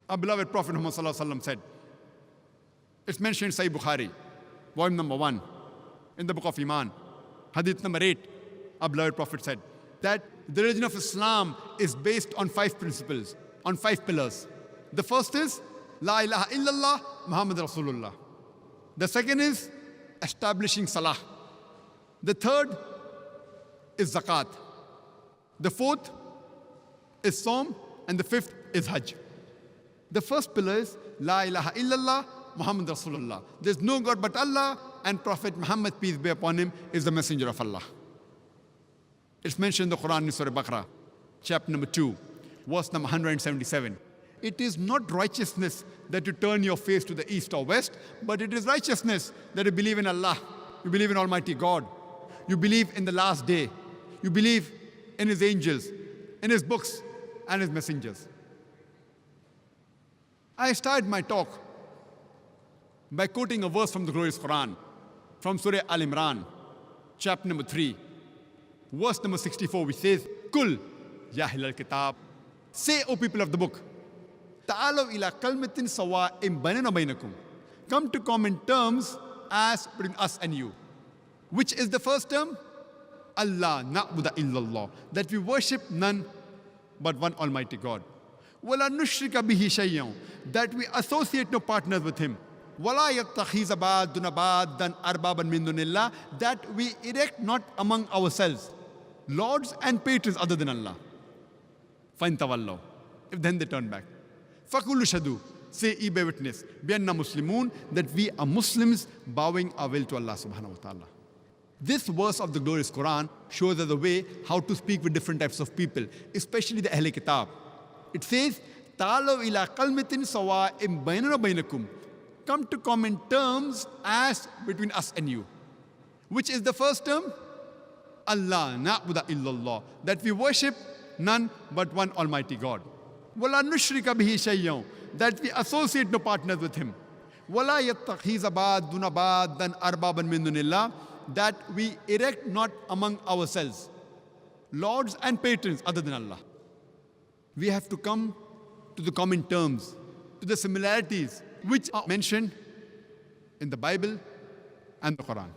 Our beloved Prophet Muhammad said, it's mentioned in Sahih Bukhari, volume number 1, in the Book of Eemaan, Hadith number 8, our beloved Prophet said that the religion of Islam is based on 5 principles, on 5 pillars. The first is, La ilaha illallah, Muhammadur rasoolullah. The second is establishing Salaah. The third is Zakaat. The fourth is Saum, and the fifth is Hajj. The first pillar is La ilaha illallah, Muhammadur rasoolullah. There's no God but Allah, and Prophet Muhammad, peace be upon him, is the messenger of Allah. It's mentioned in the Quran in Surah Baqarah, chapter number 2, verse number 177. It is not righteousness that you turn your face to the east or west, but it is righteousness that you believe in Allah, you believe in Almighty God, you believe in the last day, you believe in His angels, in His books and His messengers. I started my talk by quoting a verse from the glorious Quran, from Surah Al-Imran, chapter number 3, verse number 64, which says, Kul, ya ahlal kitab, say, O people of the book, ta'alaw ila kalmatin sawa'im bainana bainakum, come to common terms as between us and you. Which is the first term? Allah na'budu illallah, that we worship none but one Almighty God. Wala nushrika bihi shay'an, that we associate no partners with Him. Wala yattakhiza ba'duna ba'dan arbaban min dunillah, that we erect not among ourselves lords and patrons other than Allah. Fain tawallaw, if then they turn back. Fakulu shadu, say ye bear witness, bianna muslimun, that we are Muslims bowing our will to Allah subhanahu wa ta'ala. This verse of the glorious Quran shows us the way how to speak with different types of people, especially the Ahl Kitab. It says, Ta'alaw ila kalmatin sawa'im bainana bainakum, come to common terms as between us and you. Which is the first term? Allah na'budu illallah, that we worship none but one Almighty God. Wala nushrika bihi shay'an, that we associate no partners with Him. Wala yattakhiza ba'duna ba'dan arbaban min dunillah, that we erect not among ourselves lords and patrons other than Allah. We have to come to the common terms, to the similarities which are mentioned in the Bible and the Quran.